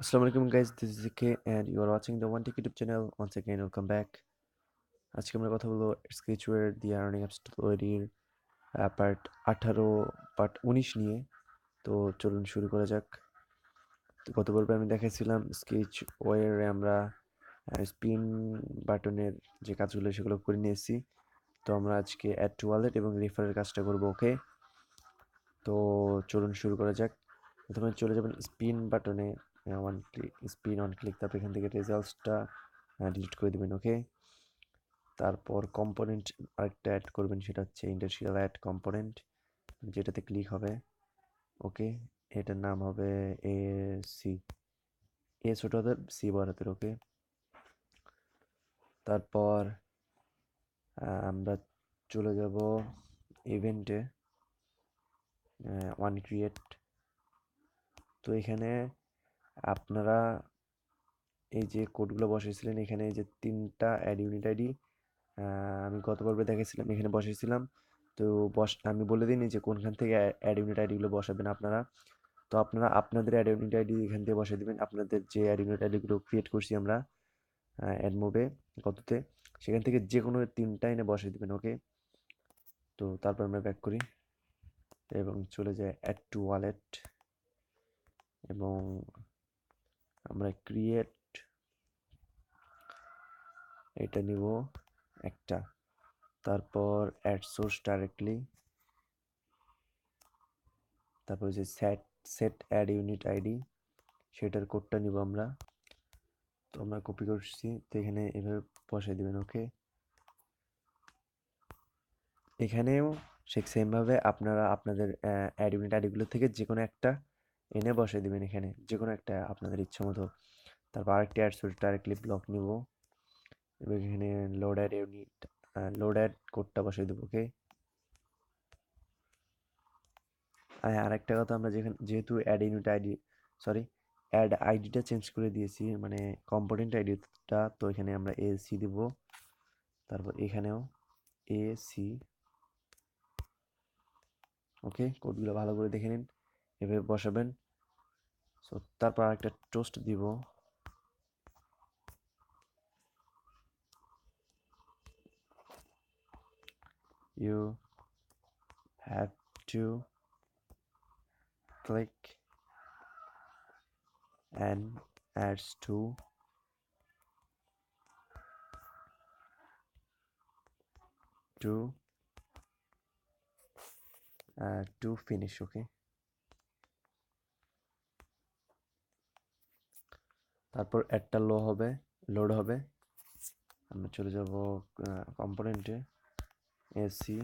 Assalamu Alaikum guys, this is Zike and you are watching the onTech YouTube channel. Once again, welcome back. আজকে আমরা কথা বলবো স্কেচওয়্যার দিয়ে earning apps তৈরির part 18 part 19 নিয়ে। তো চলুন শুরু করা যাক। তো গত পর্বে আমি দেখাইছিলাম স্কেচওয়্যারে আমরা স্পিন বাটনের যে কাজগুলো সেগুলো করে নিয়েছি। তো আমরা আজকে অ্যাড টু ওয়ালেট এবং রেফারের কাজটা করব। ওকে, তো চলুন শুরু করা যাক। প্রথমে চলে যাবেন স্পিন বাটনে, one click spin on click, তারপর এখান থেকে রেজাল্টসটা ডিলিট করে দেবেন। ওকে, তারপর কম্পোনেন্ট আরেকটা অ্যাড করবেন, সেটা হচ্ছে ইন্ডাস্ট্রিয়াল অ্যাড কম্পোনেন্ট, যেটাতে ক্লিক হবে। ওকে, এটার নাম হবে এ সি, এ ছোট হাতের সি বড় হাতের। ওকে, তারপর আমরা চলে যাব ইভেন্টে, ওয়ান ক্রিয়েট। তো এখানে আপনারা এই যে কোডগুলো বসিয়েছিলেন, এখানে এই যে 3টা অ্যাড ইউনিট আইডি আমি গত পর্বে দেখেছিলাম, এখানে বসিয়েছিলাম। তো আমি বলে দিইনি যে কোনখান থেকে অ্যাড ইউনিট আইডিগুলো বসাবেন আপনারা। তো আপনারা আপনাদের অ্যাড ইউনিট আইডি এখান থেকে বসিয়ে দেবেন, আপনাদের যে অ্যাড ইউনিট আইডিগুলো ক্রিয়েট করছি আমরা অ্যাডমোবে গততে, সেখান থেকে যে কোনো 3টা এনে বসিয়ে দেবেন। ওকে, তো তারপর আমরা ব্যাক করি এবং চলে যাই অ্যাড টু ওয়ালেট এবং আমরা ক্রিয়েট এটা নিব একটা, তারপর অ্যাড সোর্স ডাইরেক্টলি, তারপর যে সেট অ্যাড ইউনিট আইডি সেটার কোডটা নিব আমরা। তো আমরা কপি করছি, তো এখানে এভাবে বসাই দিবেন। ওকে, এখানেও ঠিক সেমভাবে আপনারা আপনাদের অ্যাড ইউনিট আইডিগুলো থেকে যে কোনো একটা এনে বসাই দিবেন, এখানে যে কোনো একটা আপনাদের ইচ্ছা মতো। তারপর আরেকটি অ্যাড সোর্স ডাইরেক্টলি ব্লক নিব এবং এখানে লোড অ্যাড কোডটা বসাই দেবো। ওকে, আরেকটা কথা, আমরা যেহেতু ad unit ID sorry ad আইডিটা চেঞ্জ করে দিয়েছি, মানে কম্পোনেন্ট আইডিটা, তো এখানে আমরা এসি দিব, তারপর এখানেও এসি। ওকে, কোডগুলো ভালো করে দেখে নিন, এভাবে বসাবেন। সো তারপর আরেকটা টোস্ট দিব, you have to click and ads to finish. Okay, তারপর অ্যাডটা লোড হবে। আমরা চলে যাব কম্পোনেন্টে, এসি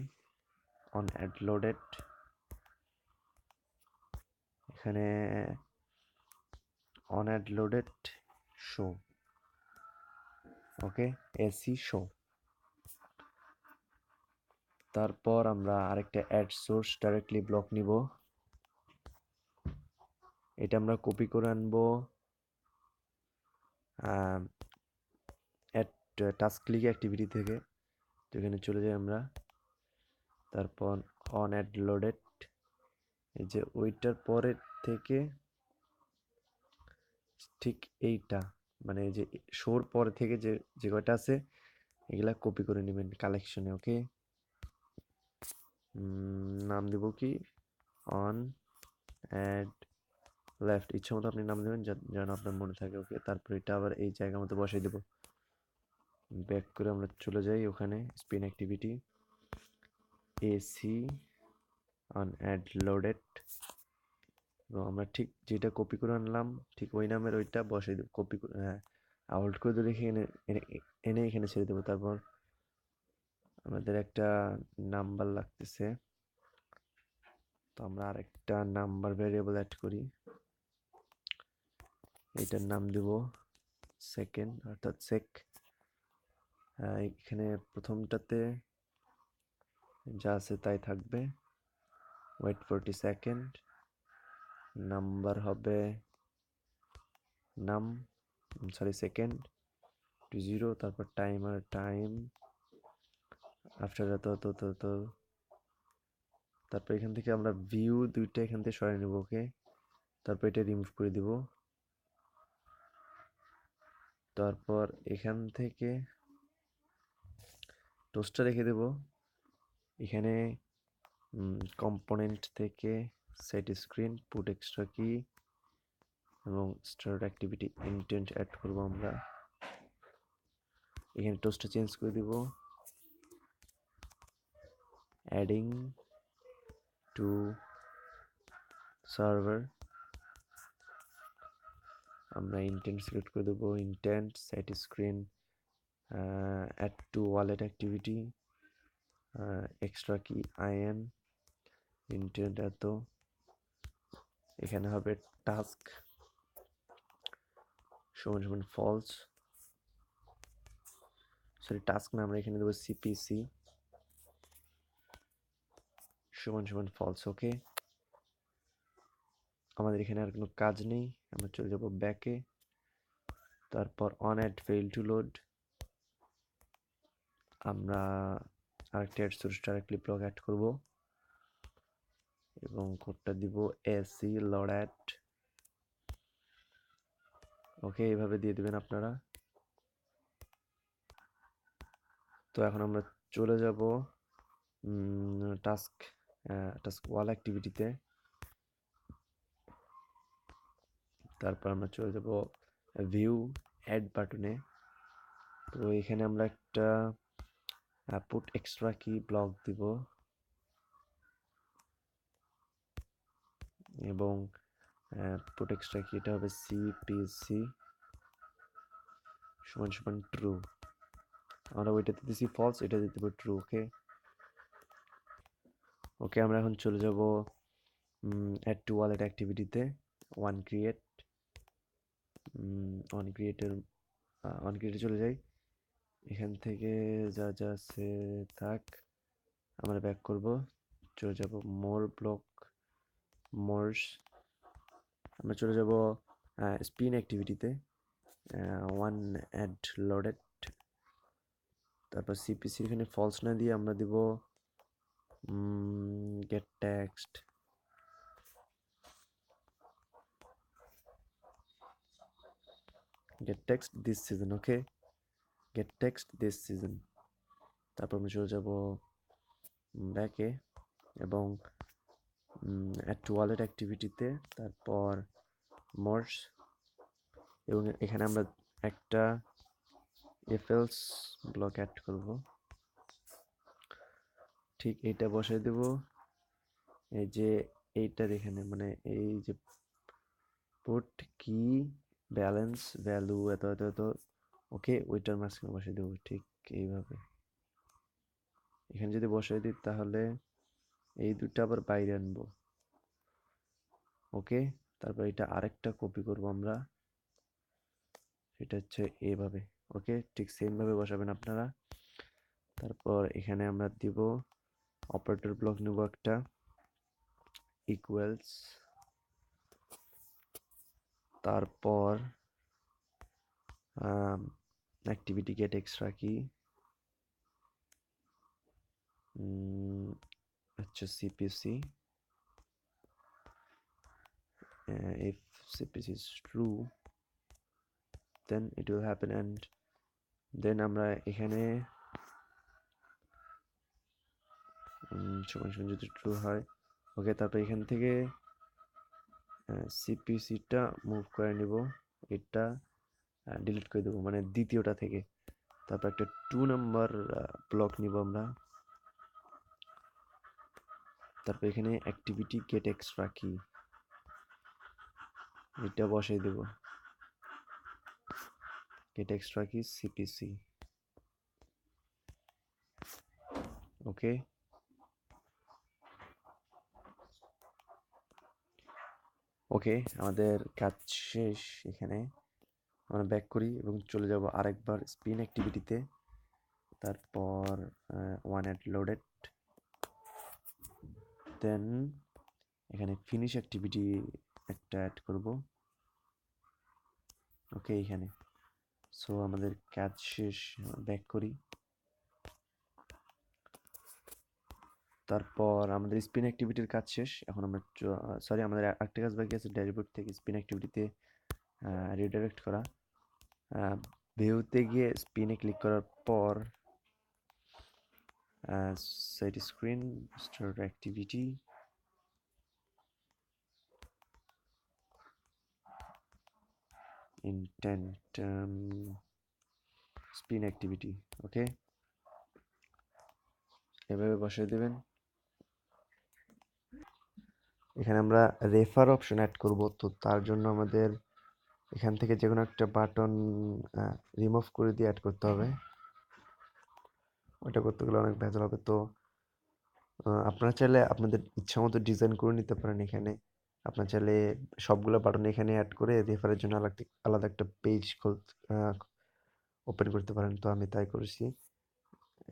অন অ্যাড লোডেড, এখানে on ad loaded show. Okay, AC show. তারপর আমরা আরেকটা অ্যাড সোর্স ডাইরেক্টলি ব্লক নিব, এটা আমরা কপি করে আনবো অ্যাড টাস্ক ক্লিক অ্যাক্টিভিটি থেকে। তো এখানে চলে যাই আমরা, তারপর অন অ্যাড লোডেড, এই যে ওইটার পরের থেকে ঠিক এইটা, মানে যে শোর পরে থেকে যে যে কয়টা আছে এগুলা কপি করে নেবেন কালেকশনে। ওকে, নাম দেব কি, অন অ্যাড লেফট, ইচ্ছা মতো আপনি নাম দেবেন যেন আপনার মনে থাকে। ওকে, তারপর এটা আবার এই জায়গা মতো বসাই দেবো। ব্যাক করে আমরা চলে যাই ওখানে spin activity, AC on ad loaded, এবং আমরা ঠিক যেটা কপি করে আনলাম ঠিক ওই নামের ওইটা বসাই দেবো, কপি করে, হ্যাঁ, হোল্ড করে ধরে এনে এনে এখানে ছেড়ে দেবো। তারপর আমাদের একটা নাম্বার লাগতেছে, তো আমরা আরেকটা নাম্বার ভ্যারিয়েবল অ্যাড করি, এটার নাম দেব সেকেন্ড, অর্থাৎ সেক। এখানে প্রথমটাতে যা আছে তাই থাকবে, ওয়েট 40 সেকেন্ড, নাম্বার হবে সেকেন্ড টু 0, তারপর টাইম আফটার তো তারপর এখান থেকে আমরা ভিউ দুইটা এখান থেকে সরিয়ে নেব। ওকে, তারপর এটা রিমুভ করে দিব। তারপর এখান থেকে টোস্টটা রেখে দেব। এখানে কম্পোনেন্ট থেকে সেট স্ক্রিন, পুট এক্সট্রা কি এবং স্টার্ট অ্যাক্টিভিটি ইন্টেন্ট অ্যাড করব আমরা। এখানে টোস্টটা চেঞ্জ করে দিব, অ্যাডিং টু সার্ভার। আমরা ইন্টেন্ট সিলেক্ট করে দেবো, intent set screen, add to wallet activity, extra key IN, intent এত। এখানে হবে টাস্ক সমান সমান ফলস, সরি টাস্ক না, আমরা এখানে দেবো সিপিসি সমান সমান ফলস। ওকে, আমাদের এখানে আর কোনো কাজ নেই, আমরা চলে যাব ব্যাকে। তারপর on ad fail to load, আমরা আরেকটা ad source directly block ad করব এবং কোডটা দিব এসি লোড অ্যাড। ওকে, এইভাবে দিয়ে দিবেন আপনারা। তো এখন আমরা চলে যাব টাস্ক ওয়াল অ্যাক্টিভিটিতে। তারপর আমরা চলে যাব ভিউ অ্যাড বাটনে। তো এখানে আমরা একটা পুট এক্সট্রা কি ব্লক দিব এবং পুট এক্সট্রা কি এটা হবে সিপিসি সমান সমান ট্রু। আমরা ওইটাতে দিছি ফলস, এটা দিতে হবে ট্রু। ওকে ওকে, আমরা এখন চলে যাব অ্যাড টু ওয়ালেট অ্যাক্টিভিটিতে। ওয়ান ক্রিয়েট অন ক্রিয়েটে চলে যাই। এখান থেকে যা যা আছে থাক, আমরা ব্যাক করব, চলে যাব মোর ব্লক মোর্স। আমরা চলে যাব স্পিন অ্যাক্টিভিটিতে, ওয়ান অ্যাড লোডেড। তারপর সিপিসি এখানে ফলস না দিয়ে আমরা দিব gate text, this season. Okay, gate text this season. তারপর আমরা চলে যাব ব্যাকে এবং অ্যাড টু ওয়ালেট অ্যাক্টিভিটিতে, তারপর মোর্স, এবং এখানে আমরা একটা এফএলস ব্লক অ্যাড করব। ঠিক এইটা বসাই দেব, এই যে এইটার এখানে, মানে এই যে পুট কি ব্যালেন্স ভ্যালু এত এত এত। ওকে, ওইটার মাঝখানে বসাই দেবো ঠিক এইভাবে। এখানে যদি বসাই দিই তাহলে এই দুটো আবার বাইরে আনবো। ওকে, তারপর এটা আরেকটা কপি করব আমরা, সেটা হচ্ছে এইভাবে। ওকে, ঠিক সেম ভাবে বসাবেন আপনারা। তারপর এখানে আমরা দিব অপারেটর ব্লক নেব একটা, ইকুয়ালস, তারপর অ্যাক্টিভিটি গেট এক্সট্রা কি, আচ্ছা CPC, if CPC is true then it will happen, and then আমরা এখানে সমান সমান যদি ট্রু হয়। ওকে, তারপর এখান থেকে সিপিসিটা মুভ করে নিব, এটা ডিলিট করে দেবো, মানে দ্বিতীয়টা থেকে। তারপর একটা 2 নাম্বার ব্লক নিব আমরা। তারপর এখানে অ্যাক্টিভিটি গেট এক্সট্রা কি, এটা বসাই দেব, গেট এক্সট্রা কি সিপিসি। ওকে, ওকে, আমাদের কাজ শেষ। এখানে আমরা ব্যাক করি এবং চলে যাব আরেকবার স্পিন অ্যাক্টিভিটিতে। তারপর ওয়ান অ্যাড লোডেড, দেন এখানে ফিনিশ অ্যাক্টিভিটি একটা অ্যাড করব। ওকে, এখানে সো আমাদের কাজ শেষ, ব্যাক করি। তারপর আমাদের স্পিন অ্যাক্টিভিটির কাজ শেষ। এখন আমরা সরি, আমাদের আরেকটা কাজ বাকি আছে, ড্যাশবোর্ড থেকে স্পিন অ্যাক্টিভিটিতে রিডাইরেক্ট করা। ভিউতে গিয়ে স্পিনে ক্লিক করার পর set screen, start activity, intent, spin activity. ওকে, এভাবে বসিয়ে দেবেন। এখানে আমরা রেফার অপশন অ্যাড করব, তো তার জন্য আমাদের এখান থেকে যে কোনো একটা বাটন রিমুভ করে দিয়ে অ্যাড করতে হবে। ওটা করতে গেলে অনেক ভেজাল হবে, তো আপনারা চাইলে আপনাদের ইচ্ছা মতো ডিজাইন করে নিতে পারেন। এখানে আপনার চাইলে সবগুলো বাটন এখানে অ্যাড করে রেফারের জন্য আলাদা একটা পেজ ওপেন করতে পারেন, তো আমি তাই করেছি।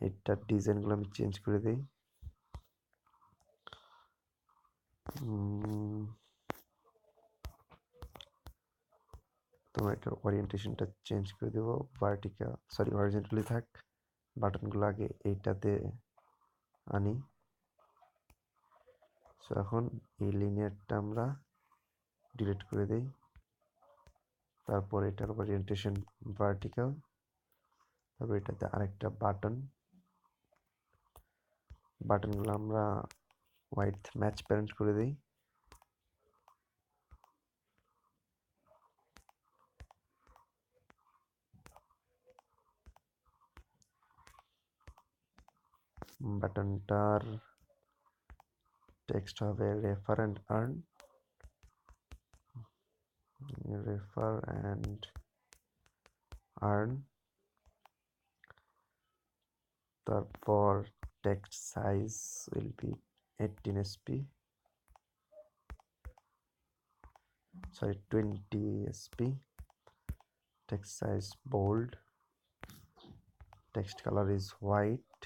এটার ডিজাইনগুলো আমি চেঞ্জ করে দিই। তো এটার ওরিয়েন্টেশনটা চেঞ্জ করে দেবো, হরিজন্টালি থাক। বাটনগুলো আগে এইটাতে আনি। সো এখন এই লিনিয়ারটা আমরা ডিলিট করে দেই। তারপর এটার ওরিয়েন্টেশন ভার্টিক্যাল, তারপর এটাতে আরেকটা বাটনগুলো আমরা হোয়াইট ম্যাচ প্যারেন্ট করে দিই। বাটনটার টেক্সট হবে রেফার অ্যান্ড আর্ন। তারপর text size will be 18 SP, 20 SP. Text size bold. Text color is white.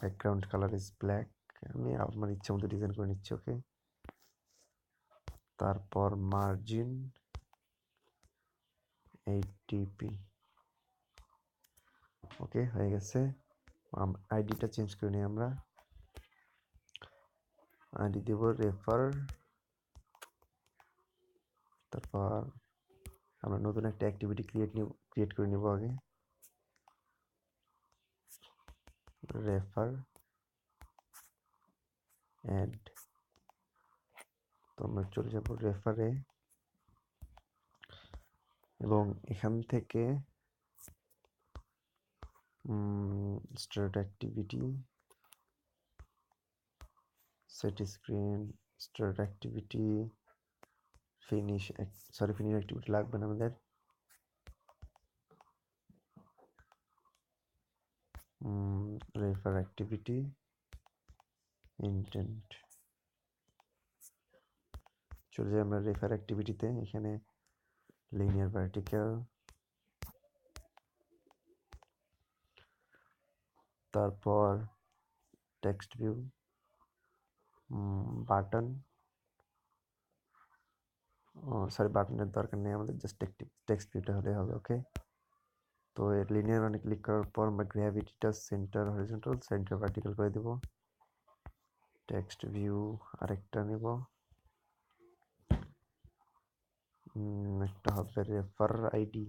Background color is black. আমি আমার ইচ্ছা মতো ডিজাইন করে নিচ্ছি। ওকে, তারপর মার্জিন 80p। ওকে, হয়ে গেছে। আইডিটা চেঞ্জ করে নিই আমরা। আইডি দেব রেফার। তারপর আমরা নতুন একটা অ্যাক্টিভিটি ক্রিয়েট করে নিব আগে। রেফার অ্যাড, তো আমরা চলে যাব রেফারে, এবং এখান থেকে start activity, set screen, start activity, finish activity লাগবে না আমাদের। Refer activity, intent. চলে যাই আমরা রেফার অ্যাক্টিভিটিতে। এখানে লিনিয়ার ভার্টিক্যাল, তারপর টেক্সট ভিউ, বাটন, বাটনের দরকার নেই আমাদের, জাস্ট টেক্সট ভিউটা হলে হবে। ওকে, তো এর লিনিয়ার অনেক ক্লিক করার পর আমরা গ্র্যাভিটিটা সেন্টার হরিজন্টাল, সেন্টার ভার্টিক্যাল করে দেব। টেক্সট ভিউ আরেকটা নেব, একটা হবে রেফার আইডি,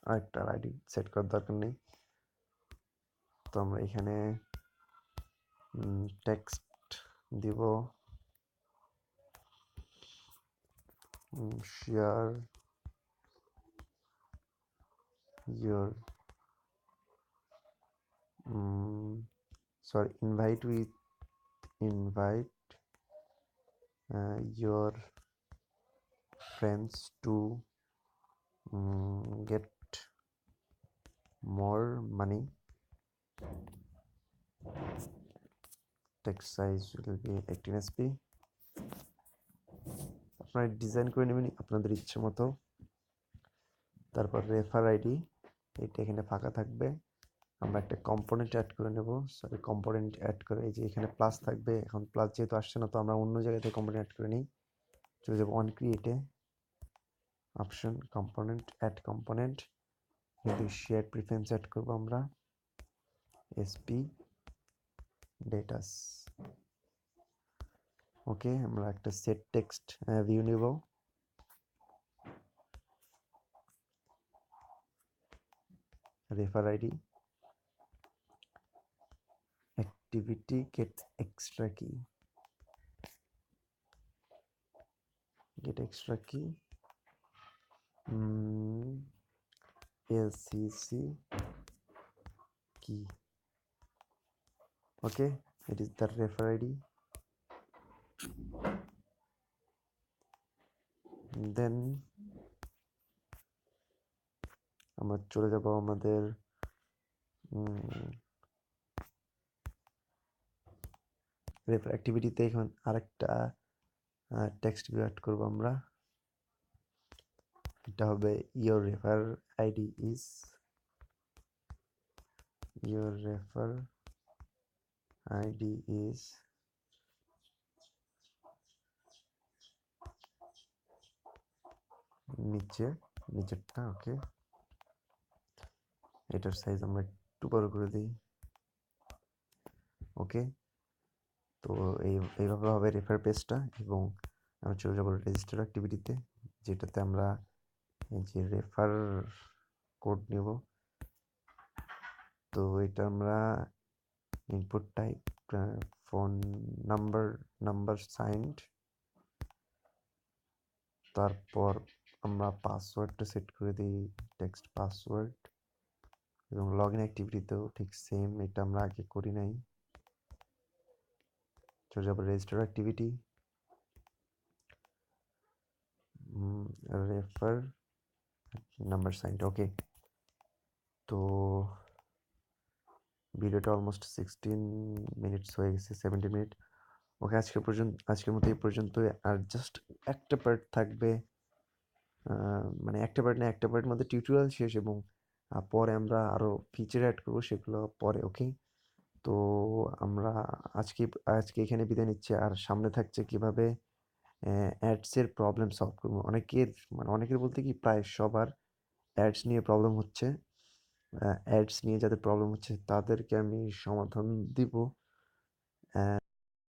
আরেকটা আইডি সেট করার দরকার নেই। তো আমরা এখানে টেক্সট দিব, share your invite your friends to get more money. Text size will be 18 SP. আপনারা ডিজাইন করে নেবেন আপনাদের ইচ্ছে মতো। তারপর রেফার আইডি, এটা এখানে ফাঁকা থাকবে। আমরা একটা কম্পোনেন্ট অ্যাড করে নেব। কম্পোনেন্ট অ্যাড করে এই যে এখানে প্লাস থাকবে, এখন প্লাস যেহেতু আসছে না, তো আমরা অন্য জায়গা থেকে কম্পোনেন্ট অ্যাড করে নিই। চলে যাবো অন ক্রিয়েটে, অপশন কম্পোনেন্ট, অ্যাড কম্পোনেন্ট, কিন্তু শেয়ার প্রিফারেন্স অ্যাড করবো আমরা, এসপি ডেটাস। ওকে, আমরা একটা সেট টেক্সট ভিউ নিব। Refer ID, activity get extra key, LCC key. Okay, it is the refer ID. Then আমরা চলে যাব আমাদের রেফার অ্যাক্টিভিটিতে। এখন আরেকটা টেক্সট ভিউ অ্যাড করব আমরা। এটা হবে your refer ID is নিচেরটা। ওকে, এটার সাইজ আমরা একটু বড় করে দিই। ওকে, তো এইভাবে হবে রেফার পেজটা। এবং আমরা চলে যাবো রেজিস্টার অ্যাক্টিভিটিতে, যেটাতে আমরা এই যে রেফার কোড নেব। তো এটা আমরা input type phone number signed, তারপর আমরা পাসওয়ার্ডটা সেট করে দিই টেক্সট পাসওয়ার্ড। এবং লগ ইন অ্যাক্টিভিটিতেও ঠিক সেম, এটা আমরা আগে করি নাই। চলে যাবো register activity, refer number signed. Okay, তো ভিডিওটা অলমোস্ট 16 মিনিটস হয়ে গেছে, 17 মিনিট। ওকে, আজকের মতো এই পর্যন্তই। আর জাস্ট একটা পার্ট থাকবে, মানে একটা পার্টের মধ্যে টিউটোরিয়াল শেষ, এবং পরে আমরা আরও ফিচার অ্যাড করবো, সেগুলো পরে। ওকে, তো আমরা আজকে এখানে বিদায় নিচ্ছি। আর সামনে থাকছে কিভাবে অ্যাডসের প্রবলেম সলভ করবো। অনেকের বলতে কি প্রায় সবার অ্যাডস নিয়ে প্রবলেম হচ্ছে। অ্যাডস নিয়ে যাদের প্রবলেম হচ্ছে তাদেরকে আমি সমাধান দিব।